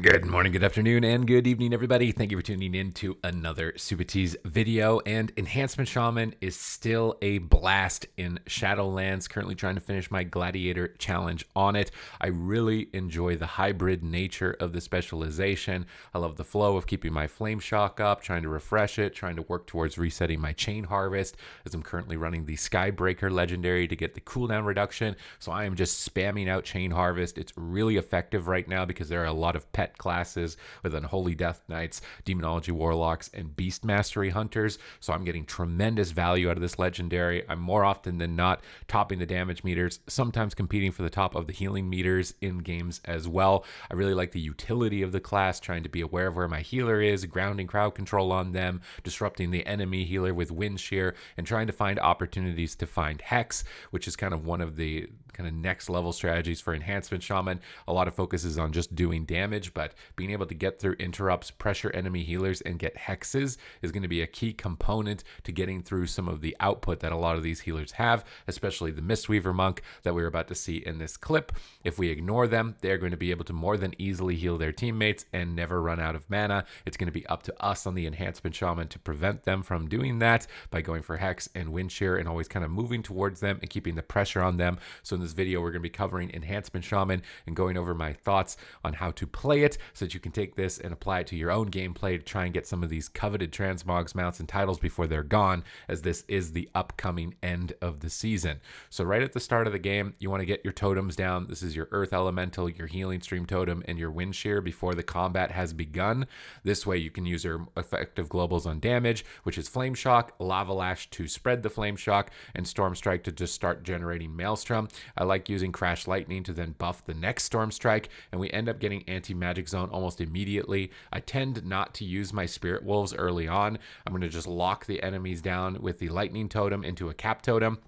Good morning, good afternoon, and good evening, everybody. Thank you for tuning in to another Supatease video. And Enhancement Shaman is still a blast in Shadowlands. Currently trying to finish my Gladiator challenge on it. I really enjoy the hybrid nature of the specialization. I love the flow of keeping my Flame Shock up, trying to refresh it, trying to work towards resetting my Chain Harvest, as I'm currently running the Skybreaker legendary to get the cooldown reduction. So I am just spamming out Chain Harvest. It's really effective right now because there are a lot of pet classes with Unholy Death Knights, Demonology Warlocks, and Beast Mastery Hunters. So I'm getting tremendous value out of this legendary. I'm more often than not topping the damage meters, sometimes competing for the top of the healing meters in games as well. I really like the utility of the class, trying to be aware of where my healer is, grounding crowd control on them, disrupting the enemy healer with Wind Shear, and trying to find opportunities to find Hex, which is kind of one of the kind of next level strategies for Enhancement Shaman. A lot of focus is on just doing damage, but being able to get through interrupts, pressure enemy healers, and get hexes is going to be a key component to getting through some of the output that a lot of these healers have, especially the Mistweaver Monk that we're about to see in this clip. If we ignore them, they're going to be able to more than easily heal their teammates and never run out of mana. It's going to be up to us on the Enhancement Shaman to prevent them from doing that by going for Hex and Wind Shear and always kind of moving towards them and keeping the pressure on them. So in this video, we're going to be covering Enhancement Shaman and going over my thoughts on how to play it so that you can take this and apply it to your own gameplay to try and get some of these coveted transmogs, mounts, and titles before they're gone, as this is the upcoming end of the season. So right at the start of the game, you want to get your totems down. This is your Earth Elemental, your Healing Stream Totem, and your Wind Shear before the combat has begun. This way you can use your effective globals on damage, which is Flame Shock, Lava Lash to spread the Flame Shock, and Storm Strike to just start generating Maelstrom. I like using Crash Lightning to then buff the next Storm Strike, and we end up getting Anti-Magic Zone almost immediately. I tend not to use my Spirit Wolves early on. I'm going to just lock the enemies down with the Lightning Totem into a Cap Totem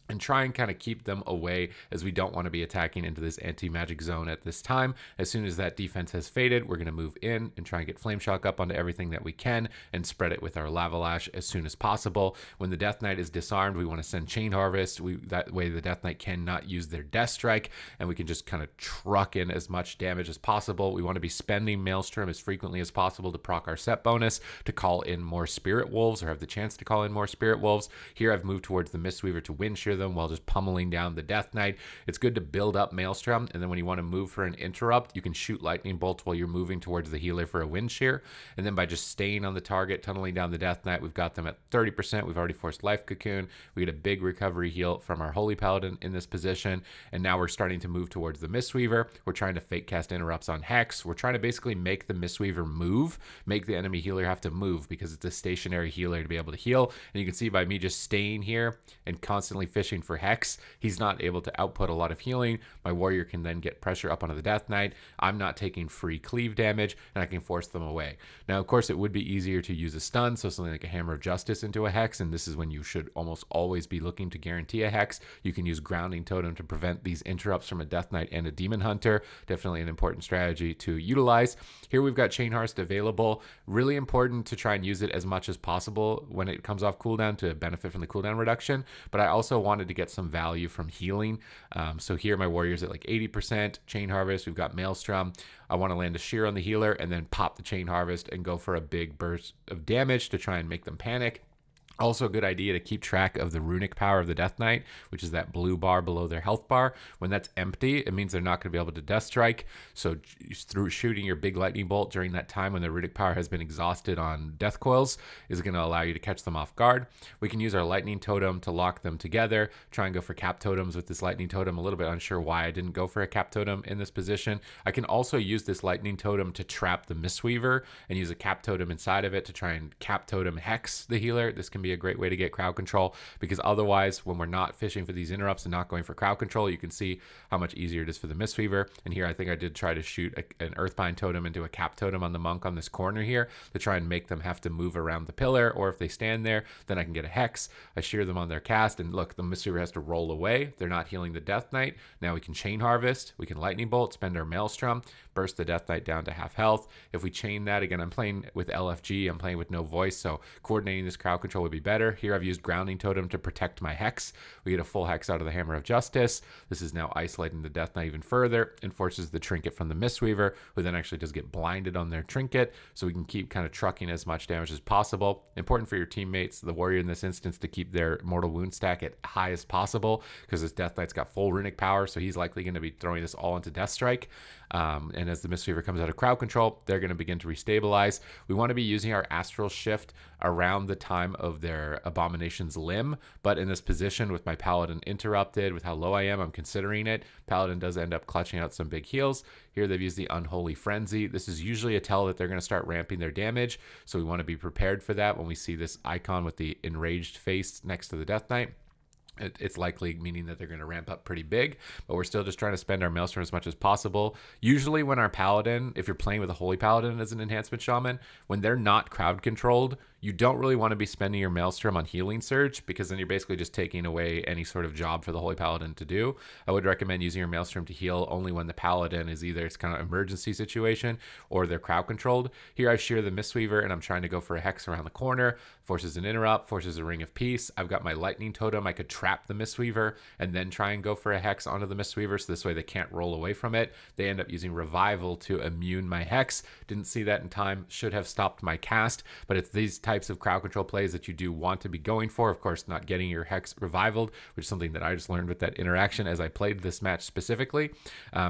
and try and kind of keep them away, as we don't want to be attacking into this anti-magic zone at this time. As soon as that defense has faded, we're going to move in and try and get Flame Shock up onto everything that we can and spread it with our Lava Lash as soon as possible. When the Death Knight is disarmed, we want to send Chain Harvest. That way the Death Knight cannot use their Death Strike, and we can just kind of truck in as much damage as possible. We want to be spending Maelstrom as frequently as possible to proc our set bonus, to call in more Spirit Wolves, or have the chance to call in more Spirit Wolves. Here I've moved towards the Mistweaver to Wind Shear them while just pummeling down the Death Knight. It's good to build up Maelstrom, and then when you want to move for an interrupt, you can shoot lightning bolts while you're moving towards the healer for a Wind Shear. And then by just staying on the target, tunneling down the Death Knight, we've got them at 30%. We've already forced Life Cocoon. We get a big recovery heal from our Holy Paladin in this position, and now we're starting to move towards the Mistweaver. We're trying to fake cast interrupts on Hex. We're trying to basically make the Mistweaver move, make the enemy healer have to move, because it's a stationary healer to be able to heal. And you can see by me just staying here and constantly fishing for Hex, he's not able to output a lot of healing. My warrior can then get pressure up onto the Death Knight. I'm not taking free cleave damage, and I can force them away. Now, of course, it would be easier to use a stun, so something like a Hammer of Justice into a Hex, and this is when you should almost always be looking to guarantee a Hex. You can use Grounding Totem to prevent these interrupts from a Death Knight and a Demon Hunter. Definitely an important strategy to utilize. Here we've got Chain Harvest available. Really important to try and use it as much as possible when it comes off cooldown to benefit from the cooldown reduction, but I also wanted to get some value from healing. So here my warrior's at like 80%. Chain Harvest, we've got Maelstrom. I want to land a Shear on the healer and then pop the Chain Harvest and go for a big burst of damage to try and make them panic. Also a good idea to keep track of the runic power of the Death Knight, which is that blue bar below their health bar. When that's empty, it means they're not going to be able to Death Strike. So through shooting your big lightning bolt during that time when the runic power has been exhausted on Death Coils is going to allow you to catch them off guard. We can use our Lightning Totem to lock them together, try and go for Cap Totems with this Lightning Totem. A little bit unsure why I didn't go for a Cap Totem in this position. I can also use this Lightning Totem to trap the Mistweaver and use a Cap Totem inside of it to try and Cap Totem Hex the healer. This can be a great way to get crowd control, because otherwise when we're not fishing for these interrupts and not going for crowd control, you can see how much easier it is for the Mistweaver. And here I think I did try to shoot an Earthbind Totem into a Cap Totem on the Monk on this corner here to try and make them have to move around the pillar, or if they stand there, then I can get a Hex. I shear them on their cast, and look, the Mistweaver has to roll away. They're not healing the Death Knight. Now we can Chain Harvest, we can Lightning Bolt, spend our Maelstrom, burst the Death Knight down to half health. If we chain that, again, I'm playing with LFG, I'm playing with no voice, so coordinating this crowd control would be be better. Here I've used Grounding Totem to protect my Hex. We get a full Hex out of the Hammer of Justice. This is now isolating the Death Knight even further and forces the Trinket from the Mistweaver, who then actually does get blinded on their Trinket, so we can keep kind of trucking as much damage as possible. Important for your teammates, the Warrior in this instance, to keep their mortal wound stack at high as possible, because this Death Knight's got full runic power, so he's likely going to be throwing this all into Death Strike. And as the Mistweaver comes out of crowd control, they're going to begin to restabilize. We want to be using our Astral Shift around the time of their Abomination's Limb, but in this position with my Paladin interrupted, with how low I am, I'm considering it. Paladin does end up clutching out some big heals. Here they've used the Unholy Frenzy. This is usually a tell that they're going to start ramping their damage, so we want to be prepared for that when we see this icon with the enraged face next to the Death Knight. It's likely meaning that they're going to ramp up pretty big, but we're still just trying to spend our Maelstrom as much as possible. Usually when our Paladin, if you're playing with a Holy Paladin as an Enhancement Shaman, when they're not crowd controlled, you don't really want to be spending your Maelstrom on Healing Surge, because then you're basically just taking away any sort of job for the Holy Paladin to do. I would recommend using your Maelstrom to heal only when the Paladin is either it's kind of emergency situation or they're crowd controlled. Here I shear the Mistweaver and I'm trying to go for a Hex around the corner, forces an interrupt, forces a Ring of Peace. I've got my Lightning Totem. I could trap the Mistweaver and then try and go for a Hex onto the Mistweaver, so this way they can't roll away from it. They end up using Revival to immune my Hex. Didn't see that in time, should have stopped my cast, but it's these types of crowd control plays that you do want to be going for. Of course, not getting your Hex revivaled, which is something that I just learned with that interaction as I played this match specifically,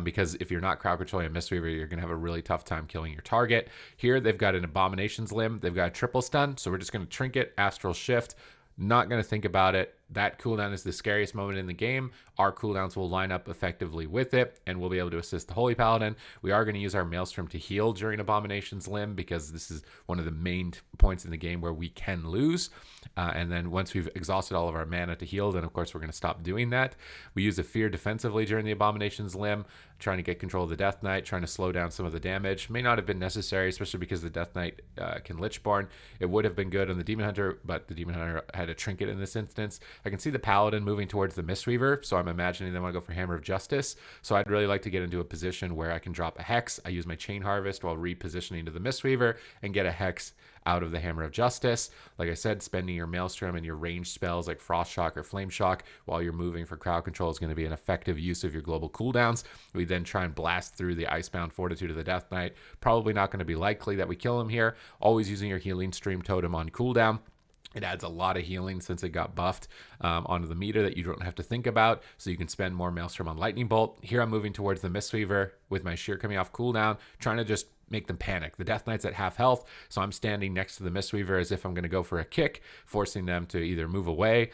because if you're not crowd controlling a Mistweaver, you're going to have a really tough time killing your target. Here, they've got an Abomination's Limb. They've got a triple stun, so we're just going to Trinket, Astral Shift. Not going to think about it. That cooldown is the scariest moment in the game. Our cooldowns will line up effectively with it, and we'll be able to assist the Holy Paladin. We are going to use our Maelstrom to heal during Abomination's Limb, because this is one of the main points in the game where we can lose. And then once we've exhausted all of our mana to heal, then of course we're going to stop doing that. We use a Fear defensively during the Abomination's Limb, trying to get control of the Death Knight, trying to slow down some of the damage. May not have been necessary, especially because the Death Knight can Lichborn. It would have been good on the Demon Hunter, but the Demon Hunter had a Trinket in this instance. I can see the Paladin moving towards the Mistweaver, so I'm imagining they want to go for Hammer of Justice. So I'd really like to get into a position where I can drop a Hex. I use my Chain Harvest while repositioning to the Mistweaver and get a Hex out of the Hammer of Justice. Like I said, spending your Maelstrom and your ranged spells like Frost Shock or Flame Shock while you're moving for crowd control is going to be an effective use of your global cooldowns. We then try and blast through the Icebound Fortitude of the Death Knight. Probably not going to be likely that we kill him here. Always using your Healing Stream Totem on cooldown. It adds a lot of healing since it got buffed onto the meter that you don't have to think about, so you can spend more Maelstrom on Lightning Bolt. Here I'm moving towards the Mistweaver with my Shear coming off cooldown, trying to just make them panic. The Death Knight's at half health, so I'm standing next to the Mistweaver as if I'm going to go for a kick, forcing them to either move away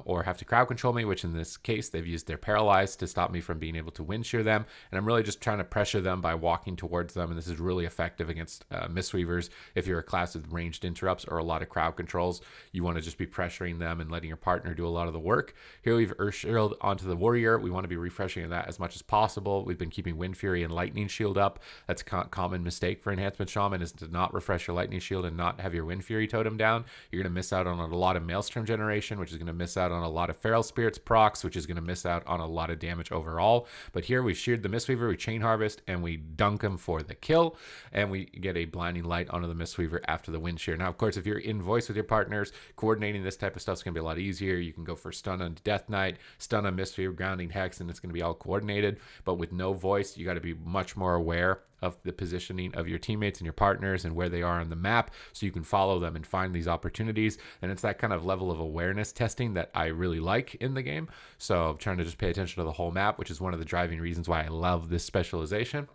or have to crowd control me, which in this case, they've used their Paralyze to stop me from being able to wind shear them, and I'm really just trying to pressure them by walking towards them, and this is really effective against Mistweavers. If you're a class with ranged interrupts or a lot of crowd controls, you want to just be pressuring them and letting your partner do a lot of the work. Here we've Earth Shield onto the Warrior. We want to be refreshing that as much as possible. We've been keeping Wind Fury and Lightning Shield up. That's a common mistake for Enhancement Shaman, is to not refresh your Lightning Shield and not have your Wind Fury totem down. You're going to miss out on a lot of Maelstrom generation, which is going to miss out on a lot of Feral Spirits procs, which is going to miss out on a lot of damage overall. But here we've sheared the Mistweaver, we Chain Harvest, and we dunk him for the kill, and we get a Blinding Light onto the Mistweaver after the Wind Shear. Now, of course, if you're in voice with your partners, coordinating this type of stuff is going to be a lot easier. You can go for stun on Death Knight, stun on Mistweaver, grounding Hex, and it's going to be all coordinated. But with no voice, you got to be much more aware of the positioning of your teammates and your partners and where they are on the map, so you can follow them and find these opportunities. And it's that kind of level of awareness testing that I really like in the game. So I'm trying to just pay attention to the whole map, which is one of the driving reasons why I love this specialization.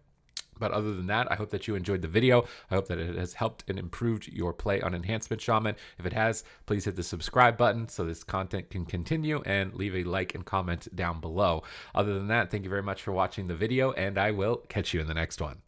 But other than that, I hope that you enjoyed the video. I hope that it has helped and improved your play on Enhancement Shaman. If it has, please hit the subscribe button so this content can continue, and leave a like and comment down below. Other than that, thank you very much for watching the video, and I will catch you in the next one.